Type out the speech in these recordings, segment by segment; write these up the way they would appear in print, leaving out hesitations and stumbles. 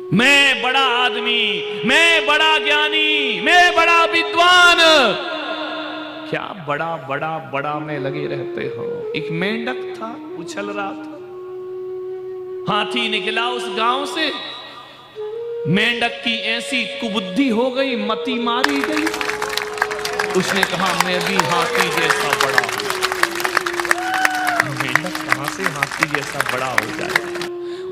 मैं बड़ा आदमी, मैं बड़ा ज्ञानी, मैं बड़ा विद्वान। क्या बड़ा बड़ा बड़ा में लगे रहते हो। एक मेंढक था, उछल रहा था, हाथी निकला उस गांव से। मेंढक की ऐसी कुबुद्धि हो गई, मति मारी गई। उसने कहा मैं भी हाथी जैसा बड़ा हूं। मेंढक कहां से हाथी जैसा बड़ा हो जाए।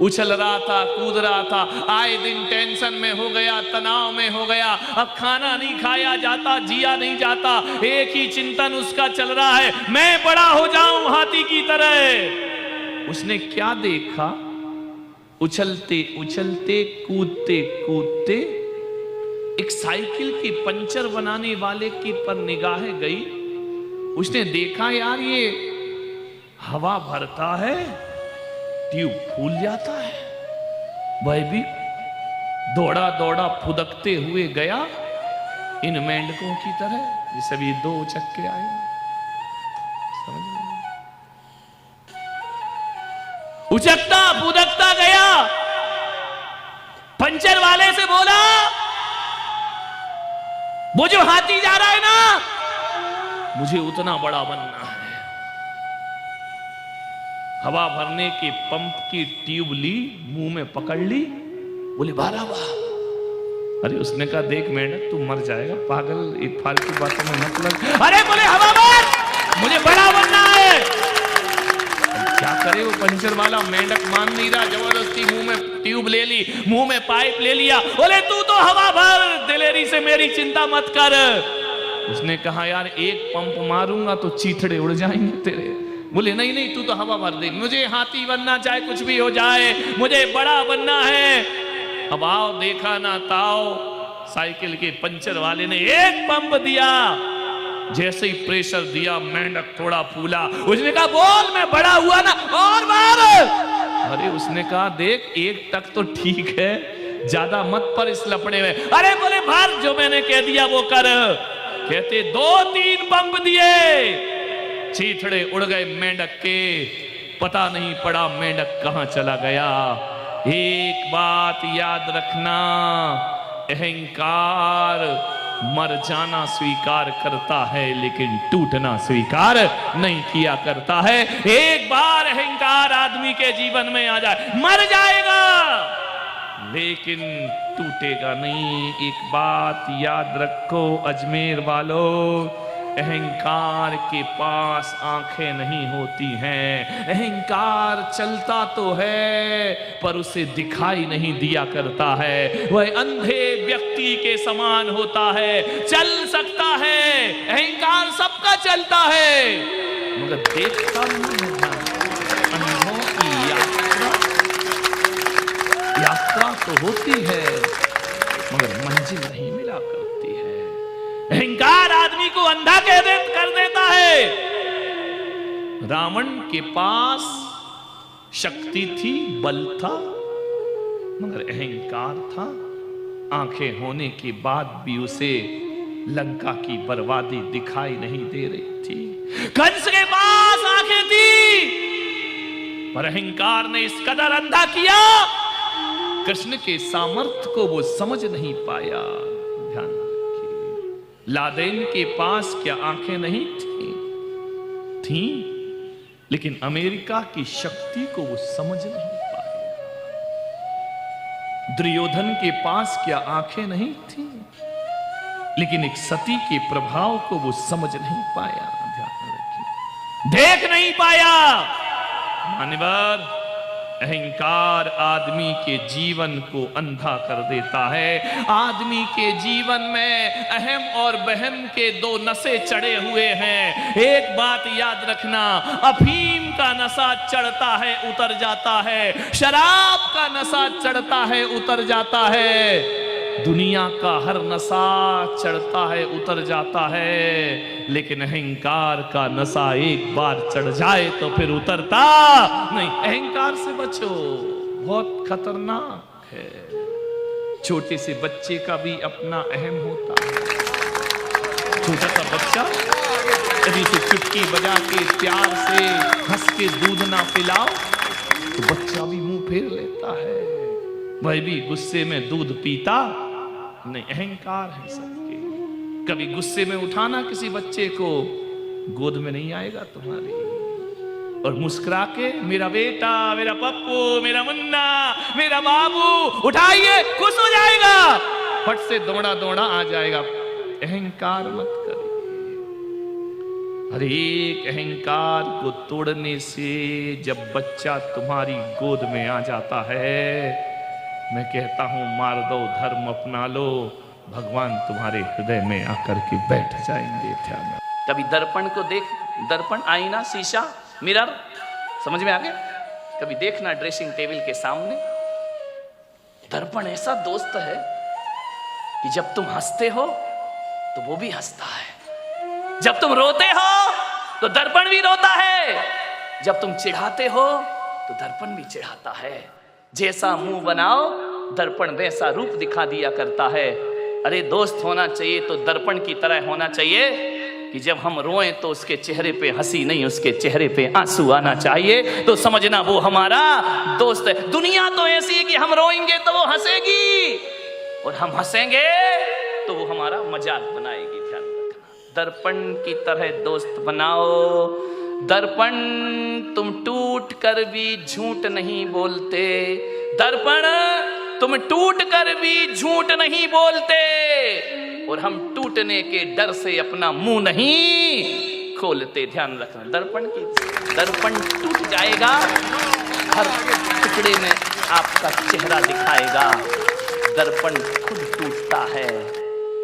उछल रहा था, कूद रहा था, आए दिन टेंशन में हो गया, तनाव में हो गया। अब खाना नहीं खाया जाता, जिया नहीं जाता, एक ही चिंतन उसका चल रहा है, मैं बड़ा हो जाऊं हाथी की तरह। उसने क्या देखा, उछलते उछलते कूदते कूदते एक साइकिल की पंचर बनाने वाले की पर निगाहें गई। उसने देखा यार ये हवा भरता है, ट्यूब फूल जाता है। वह भी दौड़ा दौड़ा फुदकते हुए गया इन मेंढकों की तरह, जैसे भी दो चक्के आए। समझ में? उचकता फुदकता गया, पंचर वाले से बोला, वो जो हाथी जा रहा है ना, मुझे उतना बड़ा बनना है। हवा भरने के पंप की ट्यूब ली, मुंह में पकड़ ली, बोले बारा वाह। अरे उसने कहा देख मेंढक तू मर जाएगा, पागल, एक फालतू बातों में मत लग। अरे बोले हवा भर, मुझे बड़ा बनना है। क्या करे वो पंचर वाला, मेंढक मान नहीं रहा, जबरदस्ती मुंह में ट्यूब ले ली, मुंह में पाइप ले लिया। बोले तू तो हवा भर, दिलेरी से मेरी चिंता मत कर। उसने कहा यार एक पंप मारूंगा तो चीथड़े उड़ जाएंगे तेरे। बोले नहीं नहीं तू तो हवा भर दे, मुझे हाथी बनना, चाहे कुछ भी हो जाए, मुझे बड़ा बनना है। अब आओ देखा ना ताओ, साइकिल के पंचर वाले ने एक पंप दिया। जैसे ही प्रेशर दिया मेंढक थोड़ा फूला। उसने कहा बोल मैं बड़ा हुआ ना, और मार। अरे उसने कहा देख एक तक तो ठीक है, ज्यादा मत पर इस लपड़े में। अरे बोले भर, जो मैंने कह दिया वो कर। कहते 2-3 पंप दिए, चीथड़े उड़ गए मेंढक के, पता नहीं पड़ा मेंढक कहां चला गया। एक बात याद रखना, अहंकार मर जाना स्वीकार करता है लेकिन टूटना स्वीकार नहीं किया करता है। एक बार अहंकार आदमी के जीवन में आ जाए, मर जाएगा लेकिन टूटेगा नहीं। एक बात याद रखो अजमेर वालों, अहंकार के पास आंखें नहीं होती हैं। अहंकार चलता तो है पर उसे दिखाई नहीं दिया करता है। वह अंधे व्यक्ति के समान होता है, चल सकता है, अहंकार सबका चलता है मगर देखता नहीं है। अंधों की यात्रा तो होती है मगर मंजिल नहीं मिला करती है। अहंकार आदमी को अंधा कर देता है। रावण के पास शक्ति थी, बल था, मगर अहंकार था। आंखें होने के बाद भी उसे लंका की बर्बादी दिखाई नहीं दे रही थी। कंस के पास आंखें थी पर अहंकार ने इस कदर अंधा किया, कृष्ण के सामर्थ्य को वो समझ नहीं पाया। ध्यान रखिए, लादेन के पास क्या आंखें नहीं थी लेकिन अमेरिका की शक्ति को वो समझ नहीं पाया। दुर्योधन के पास क्या आंखें नहीं थी लेकिन एक सती के प्रभाव को वो समझ नहीं पाया। ध्यान रखिए, देख नहीं पाया। मान्यवर, अहंकार आदमी के जीवन को अंधा कर देता है। आदमी के जीवन में अहम और बहम के 2 नशे चढ़े हुए हैं। एक बात याद रखना, अफीम का नशा चढ़ता है उतर जाता है, शराब का नशा चढ़ता है उतर जाता है, दुनिया का हर नशा चढ़ता है उतर जाता है, लेकिन अहंकार का नशा एक बार चढ़ जाए तो फिर उतरता नहीं। अहंकार से बचो, बहुत खतरनाक है। छोटे से बच्चे का भी अपना अहम होता है। छोटा सा बच्चा यदि उसे चुटकी बजा के प्यार से हंस के दूध ना पिलाओ तो बच्चा भी मुंह फेर लेता है। वह भी गुस्से में दूध पीता नहीं। अहंकार है सबके। कभी गुस्से में उठाना किसी बच्चे को, गोद में नहीं आएगा तुम्हारी। और मुस्कुरा के मेरा बेटा, मेरा पप्पू, मेरा मुन्ना, मेरा बाबू, उठाइए, खुश हो जाएगा, फट से दौड़ा दौड़ा आ जाएगा। अहंकार मत करिए। हर एक अहंकार को तोड़ने से जब बच्चा तुम्हारी गोद में आ जाता है, मैं कहता हूं मार दो, धर्म अपना लो, भगवान तुम्हारे हृदय में आकर के बैठ जाएंगे। ध्यान में कभी दर्पण को देख, दर्पण, आईना, शीशा, मिरर, समझ में आ गया? कभी देखना ड्रेसिंग टेबल के सामने, दर्पण ऐसा दोस्त है कि जब तुम हंसते हो तो वो भी हंसता है, जब तुम रोते हो तो दर्पण भी रोता है, जब तुम चिढ़ाते हो तो दर्पण भी चिढ़ाता है। जैसा मुंह बनाओ दर्पण वैसा रूप दिखा दिया करता है। अरे दोस्त होना चाहिए तो दर्पण की तरह होना चाहिए कि जब हम रोएं तो उसके चेहरे पे हंसी नहीं, उसके चेहरे पे आंसू आना चाहिए, तो समझना वो हमारा दोस्त है। दुनिया तो ऐसी है कि हम रोएंगे तो वो हंसेगी और हम हंसेंगे तो वो हमारा मजाक बनाएगी। ध्यान रखना, दर्पण की तरह दोस्त बनाओ। दर्पण तुम टूट कर भी झूठ नहीं बोलते, दर्पण तुम टूट कर भी झूठ नहीं बोलते, और हम टूटने के डर से अपना मुंह नहीं खोलते। ध्यान रखना, दर्पण टूट जाएगा, हर टुकड़े में आपका चेहरा दिखाएगा। दर्पण खुद टूटता है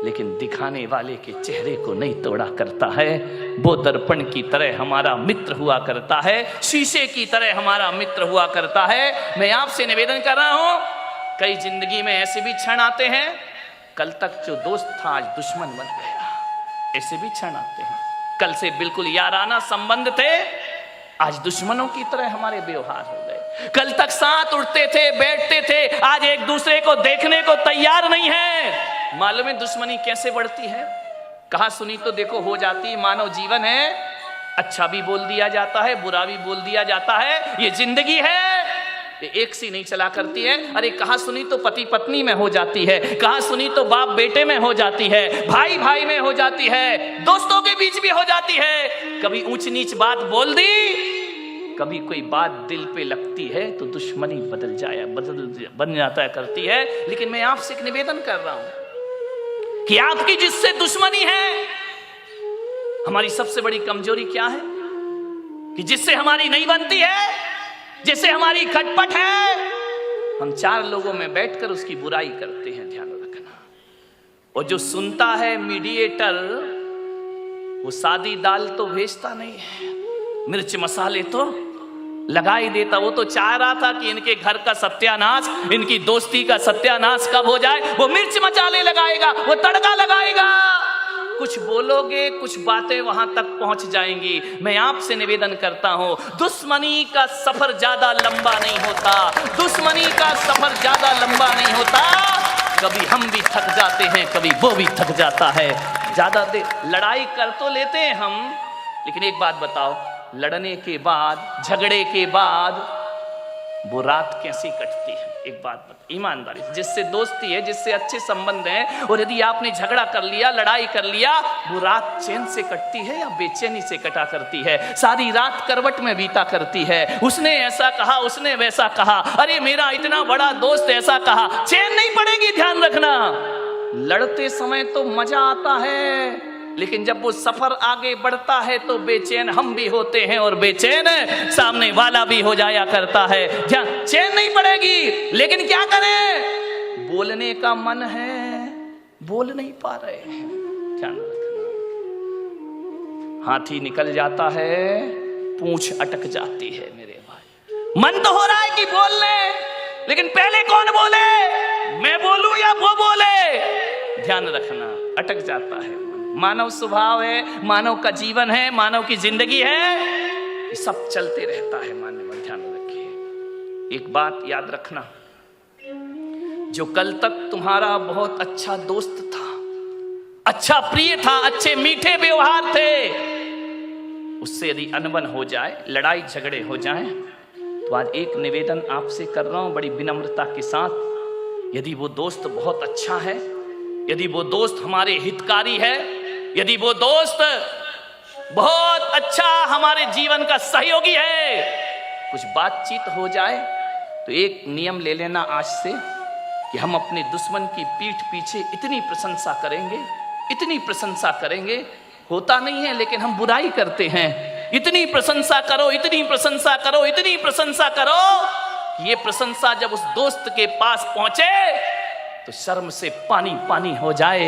लेकिन दिखाने वाले के चेहरे को नहीं तोड़ा करता है। वो दर्पण की तरह हमारा मित्र हुआ करता है, शीशे की तरह हमारा मित्र हुआ करता है। मैं आपसे निवेदन कर रहा हूं, कई जिंदगी में ऐसे भी क्षण आते हैं, कल तक जो दोस्त था आज दुश्मन बन गया, ऐसे भी क्षण आते हैं। कल से बिल्कुल याराना संबंध थे, आज दुश्मनों की तरह हमारे व्यवहार हो गए। कल तक साथ उठते थे, बैठते थे, आज एक दूसरे को देखने को तैयार नहीं है। मालूम है दुश्मनी कैसे बढ़ती है? कहा सुनी तो देखो हो जाती। मानव जीवन है, अच्छा भी बोल दिया जाता है, बुरा भी बोल दिया जाता है, ये जिंदगी है, ये एक सी नहीं चला करती है। अरे कहा सुनी तो पति पत्नी में हो जाती है, कहा सुनी तो बाप बेटे में हो जाती है, भाई भाई में हो जाती है, दोस्तों के बीच भी हो जाती है। कभी ऊंच नीच बात बोल दी, कभी कोई बात दिल पे लगती है तो दुश्मनी बन जाता है करती है। लेकिन मैं आपसे एक निवेदन कर रहा हूं कि आपकी जिससे दुश्मनी है, हमारी सबसे बड़ी कमजोरी क्या है कि जिससे हमारी नहीं बनती है, जिससे हमारी खटपट है, हम चार लोगों में बैठकर उसकी बुराई करते हैं। ध्यान रखना, और जो सुनता है मीडिएटर, वो सादी दाल तो भेजता नहीं है, मिर्च मसाले तो लगा ही देता। वो तो चाह रहा था कि इनके घर का सत्यानाश, इनकी दोस्ती का सत्यानाश कब हो जाए, वो मिर्च मसाले लगाएगा, वो तड़का लगाएगा। कुछ बोलोगे, कुछ बातें वहां तक पहुंच जाएंगी। मैं आपसे निवेदन करता हूं, दुश्मनी का सफर ज्यादा लंबा नहीं होता, दुश्मनी का सफर ज्यादा लंबा नहीं होता। कभी हम भी थक जाते हैं, कभी वो भी थक जाता है। ज्यादा देर लड़ाई कर तो लेते हैं हम, लेकिन एक बात बताओ, लड़ने के बाद, झगड़े के बाद वो रात कैसी कटती है? एक बात बता, ईमानदारी से, जिससे दोस्ती है, जिससे अच्छे संबंध हैं, और यदि आपने झगड़ा कर लिया, लड़ाई कर लिया, वो रात चैन से कटती है या बेचैनी से कटा करती है? सारी रात करवट में बीता करती है। उसने ऐसा कहा, उसने वैसा कहा, अरे मेरा इतना बड़ा दोस्त ऐसा कहा, चैन नहीं पड़ेगी। ध्यान रखना, लड़ते समय तो मजा आता है, लेकिन जब वो सफर आगे बढ़ता है तो बेचैन हम भी होते हैं, और बेचैन सामने वाला भी हो जाया करता है। ध्यान, चैन नहीं पड़ेगी, लेकिन क्या करें? बोलने का मन है, बोल नहीं पा रहे हैं। ध्यान रखना, हाथी निकल जाता है, पूंछ अटक जाती है। मेरे भाई, मन तो हो रहा है कि बोल ले, लेकिन पहले कौन बोले, मैं बोलूं या वो बोले? ध्यान रखना, अटक जाता है। मानव स्वभाव है, मानव का जीवन है, मानव की जिंदगी है, ये सब चलते रहता है। मानव, ध्यान रखिए, एक बात याद रखना, जो कल तक तुम्हारा बहुत अच्छा दोस्त था, अच्छा प्रिय था, अच्छे मीठे व्यवहार थे, उससे यदि अनबन हो जाए, लड़ाई झगड़े हो जाए, तो आज एक निवेदन आपसे कर रहा हूं बड़ी विनम्रता के साथ, यदि वो दोस्त बहुत अच्छा है, यदि वो दोस्त हमारे हितकारी है, यदि वो दोस्त बहुत अच्छा हमारे जीवन का सहयोगी है, कुछ बातचीत हो जाए तो एक नियम ले लेना आज से कि हम अपने दुश्मन की पीठ पीछे इतनी प्रशंसा करेंगे, इतनी प्रशंसा करेंगे, होता नहीं है लेकिन हम बुराई करते हैं, इतनी प्रशंसा करो, इतनी प्रशंसा करो, इतनी प्रशंसा करो, ये प्रशंसा जब उस दोस्त के पास पहुंचे तो शर्म से पानी पानी हो जाए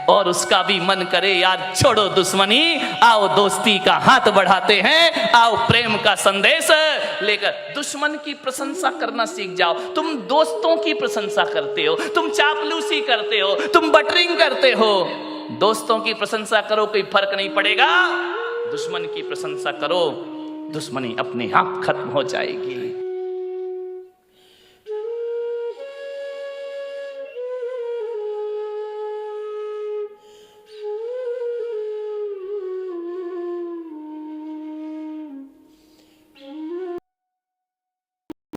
और उसका भी मन करे यार छोड़ो दुश्मनी, आओ दोस्ती का हाथ बढ़ाते हैं, आओ प्रेम का संदेश लेकर। दुश्मन की प्रशंसा करना सीख जाओ। तुम दोस्तों की प्रशंसा करते हो, तुम चापलूसी करते हो, तुम बटरिंग करते हो, दोस्तों की प्रशंसा करो कोई फर्क नहीं पड़ेगा, दुश्मन की प्रशंसा करो दुश्मनी अपने आप खत्म हो जाएगी।